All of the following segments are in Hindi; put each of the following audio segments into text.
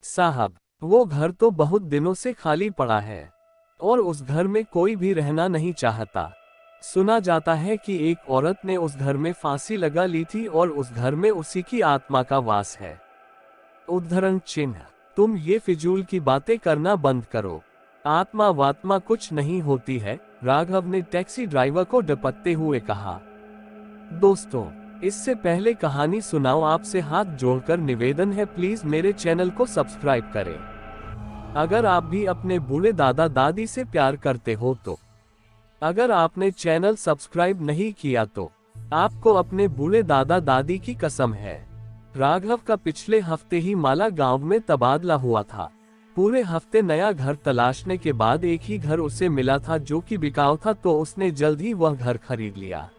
साहब, वो घर तो बहुत दिनों से खाली पड़ा है और उस घर में कोई भी रहना नहीं चाहता। सुना जाता है कि एक औरत ने उस घर में फांसी लगा ली थी और उस घर में उसी की आत्मा का वास है। उद्धरण चिन्ह। तुम ये फिजूल की बातें करना बंद करो। आत्मा वात्मा कुछ नहीं होती है, राघव ने टैक्सी ड्राइवर को डपकते हुए कहा। दोस्तों, इससे पहले कहानी सुनाओ, आपसे हाथ जोड़कर निवेदन है, प्लीज मेरे चैनल को सब्सक्राइब करें। अगर आप भी अपने बूढ़े दादा दादी से प्यार करते हो तो। अगर आपने चैनल सब्सक्राइब नहीं किया तो आपको अपने बूढ़े दादा दादी की कसम है। राघव का पिछले हफ्ते ही माला गांव में तबादला हुआ था। पूरे हफ्ते नया घर तलाशने के बाद एक ही घर उसे मिला था जो कि बिकाऊ था, तो उसने जल्द ही वह घर खरीद लिया।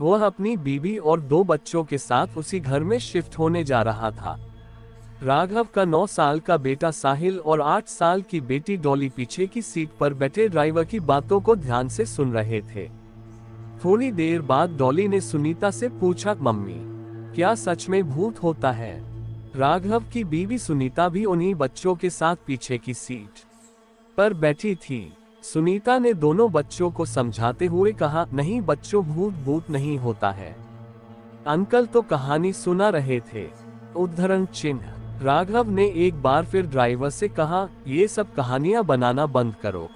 वह अपनी बीवी और 2 बच्चों के साथ उसी घर में शिफ्ट होने जा रहा था। राघव का 9 साल का बेटा साहिल और 8 साल की बेटी डॉली पीछे की सीट पर बैठे ड्राइवर की बातों को ध्यान से सुन रहे थे। थोड़ी देर बाद डॉली ने सुनीता से पूछा, मम्मी, क्या सच में भूत होता है? राघव की बीवी सुनीता भी उन्हीं बच्चों के साथ पीछे की सीट पर बैठी थी। सुनीता ने दोनों बच्चों को समझाते हुए कहा, नहीं बच्चों, भूत नहीं होता है। अंकल तो कहानी सुना रहे थे। उद्धरण चिन्ह। राघव ने एक बार फिर ड्राइवर से कहा, ये सब कहानियां बनाना बंद करो,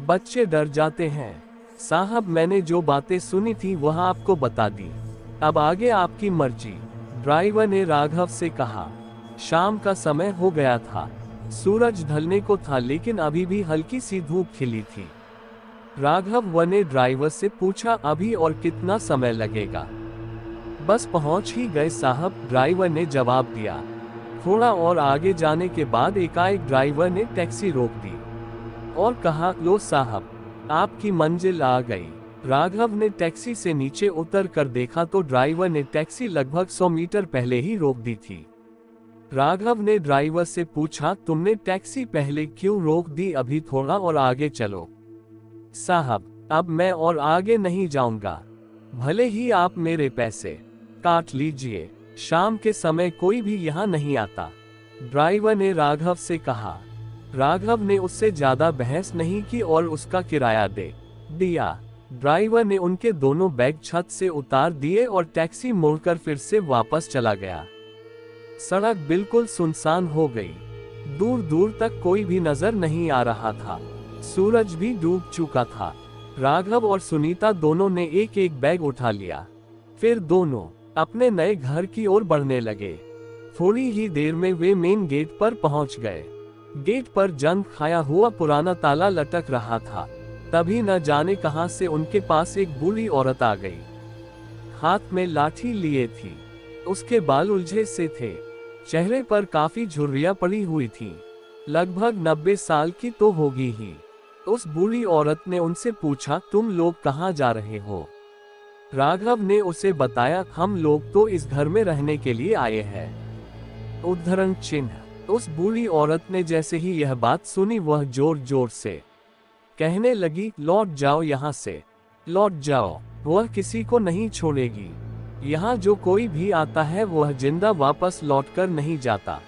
बच्चे डर जाते हैं। साहब, मैंने जो बातें सुनी थी वह आपको बता दी, अब आगे आपकी मर्जी, ड्राइवर ने राघव से कहा। शाम का समय हो गया था, सूरज ढलने को था, लेकिन अभी भी हल्की सी धूप खिली थी। राघव ने ड्राइवर से पूछा, अभी और कितना समय लगेगा? बस पहुंच ही गए साहब, ड्राइवर ने जवाब दिया। थोड़ा और आगे जाने के बाद एकाएक ड्राइवर ने टैक्सी रोक दी और कहा, लो साहब, आपकी मंजिल आ गई। राघव ने टैक्सी से नीचे उतर कर देखा तो ड्राइवर ने टैक्सी लगभग 100 मीटर पहले ही रोक दी थी। राघव ने ड्राइवर से पूछा, तुमने टैक्सी पहले क्यों रोक दी? अभी थोड़ा और आगे चलो। साहब, अब मैं और आगे नहीं जाऊंगा, भले ही आप मेरे पैसे काट लीजिए, शाम के समय कोई भी यहाँ नहीं आता, ड्राइवर ने राघव से कहा। राघव ने उससे ज्यादा बहस नहीं की और उसका किराया दे दिया। ड्राइवर ने उनके दोनों बैग छत से उतार दिए और टैक्सी मोड़कर फिर से वापस चला गया। सड़क बिल्कुल सुनसान हो गई, दूर दूर तक कोई भी नजर नहीं आ रहा था। सूरज भी डूब चुका था। राघव और सुनीता दोनों ने एक एक बैग उठा लिया, फिर दोनों अपने नए घर की ओर बढ़ने लगे। थोड़ी ही देर में वे मेन गेट पर पहुंच गए। गेट पर जंग खाया हुआ पुराना ताला लटक रहा था। तभी न जाने कहां से उनके पास एक बूढ़ी औरत आ गई, हाथ में लाठी लिए थी। उसके बाल उलझे से थे, चेहरे पर काफी झुर्रियां पड़ी हुई थीं। लगभग 90 साल की तो होगी ही। उस बूढ़ी औरत ने उनसे पूछा, तुम लोग कहां जा रहे हो? राघव ने उसे बताया, हम लोग तो इस घर में रहने के लिए आए हैं। उद्धरण चिन्ह। उस बूढ़ी औरत ने जैसे ही यह बात सुनी वह जोर जोर से कहने लगी, लौट जाओ यहाँ से, लौट जाओ, वह किसी को नहीं छोड़ेगी। यहाँ जो कोई भी आता है वह जिंदा वापस लौटकर नहीं जाता।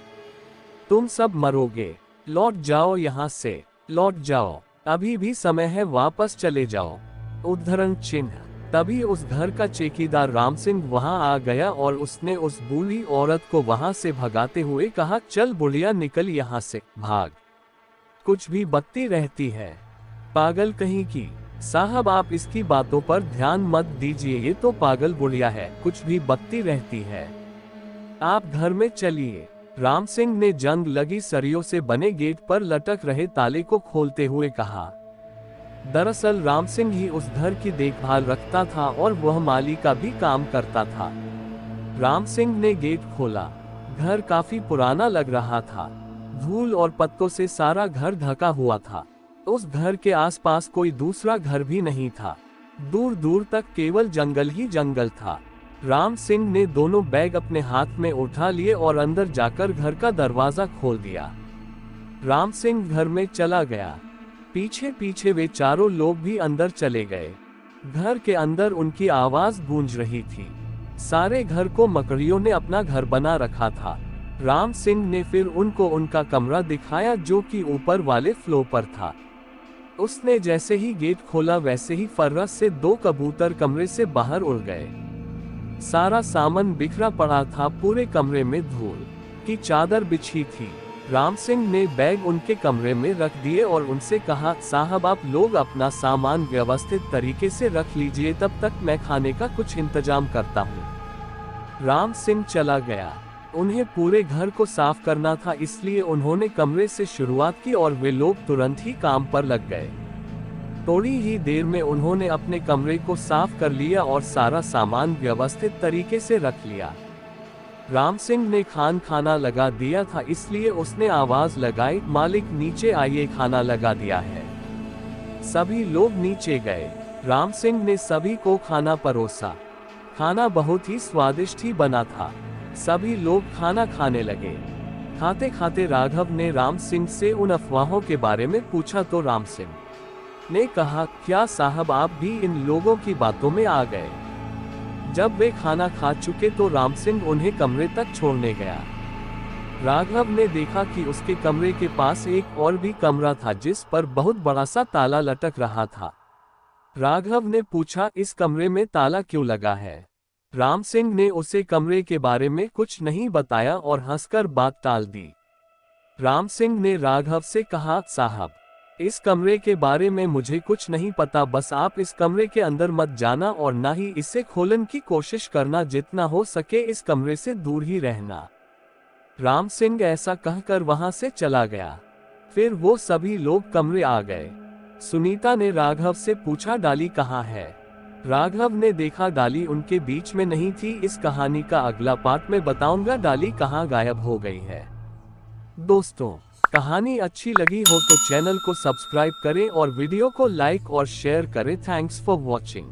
तुम सब मरोगे, लौट जाओ यहाँ से, लौट जाओ, अभी भी समय है, वापस चले जाओ। उद्धरण चिन्ह। तभी उस घर का चौकीदार राम सिंह वहां आ गया और उसने उस बूढ़ी औरत को वहां से भगाते हुए कहा, चल बुढ़िया, निकल यहाँ से, भाग, कुछ भी बकती रहती है, पागल कहीं की। साहब, आप इसकी बातों पर ध्यान मत दीजिए, ये तो पागल बुढ़िया है, कुछ भी बकती रहती है, आप घर में चलिए। राम सिंह ने जंग लगी सरियों से बने गेट पर लटक रहे ताले को खोलते हुए कहा। दरअसल राम सिंह ही उस घर की देखभाल रखता था और वह माली का भी काम करता था। राम सिंह ने गेट खोला। घर काफी पुराना लग रहा था, धूल और पत्तों से सारा घर ढका हुआ था। उस घर के आसपास कोई दूसरा घर भी नहीं था, दूर दूर तक केवल जंगल ही जंगल था। राम सिंह ने दोनों बैग अपने हाथ में उठा लिए और अंदर जाकर घर का दरवाजा खोल दिया। राम सिंह घर में चला गया, पीछे पीछे वे चारों लोग भी अंदर चले गए। घर के अंदर उनकी आवाज गूंज रही थी। सारे घर को मकड़ियों ने अपना घर बना रखा था। राम सिंह ने फिर उनको उनका कमरा दिखाया जो कि ऊपर वाले फ्लोर पर था। उसने जैसे ही गेट खोला वैसे ही फर्रस से 2 कबूतर कमरे से बाहर उड़ गए। सारा सामान बिखरा पड़ा था, पूरे कमरे में धूल की चादर बिछी थी। राम सिंह ने बैग उनके कमरे में रख दिए और उनसे कहा, साहब आप लोग अपना सामान व्यवस्थित तरीके से रख लीजिए, तब तक मैं खाने का कुछ इंतजाम करता हूँ। राम सिंह चला गया। उन्हें पूरे घर को साफ करना था, इसलिए उन्होंने कमरे से शुरुआत की और वे लोग तुरंत ही काम पर लग गए। थोड़ी ही देर में उन्होंने अपने कमरे को साफ कर लिया और सारा सामान व्यवस्थित तरीके से रख लिया। राम सिंह ने खाना लगा दिया था, इसलिए उसने आवाज लगाई, मालिक नीचे आइए, खाना लगा दिया है। सभी लोग नीचे गए। राम सिंह ने सभी को खाना परोसा। खाना बहुत ही स्वादिष्ट ही बना था। सभी लोग खाना खाने लगे। खाते खाते राघव ने राम सिंह से उन अफवाहों के बारे में पूछा तो राम सिंह ने कहा, क्या साहब आप भी इन लोगों की बातों में आ गए? जब वे खाना खा चुके तो राम सिंह उन्हें कमरे तक छोड़ने गया। राघव ने देखा कि उसके कमरे के पास एक और भी कमरा था जिस पर बहुत बड़ा सा ताला लटक रहा था। राघव ने पूछा, इस कमरे में ताला क्यों लगा है? राम सिंह ने उसे कमरे के बारे में कुछ नहीं बताया और हंसकर बात टाल दी। राम सिंह ने राघव से कहा, साहब इस कमरे के बारे में मुझे कुछ नहीं पता, बस आप इस कमरे के अंदर मत जाना और ना ही इसे खोलने की कोशिश करना, जितना हो सके इस कमरे से दूर ही रहना। राम सिंह ऐसा कहकर वहां से चला गया। फिर वो सभी लोग कमरे आ गए। सुनीता ने राघव से पूछा, डाली कहाँ है? राघव ने देखा डाली उनके बीच में नहीं थी। इस कहानी का अगला पार्ट में बताऊंगा डाली कहाँ गायब हो गई है। दोस्तों, कहानी अच्छी लगी हो तो चैनल को सब्सक्राइब करें और वीडियो को लाइक और शेयर करें। Thanks for watching.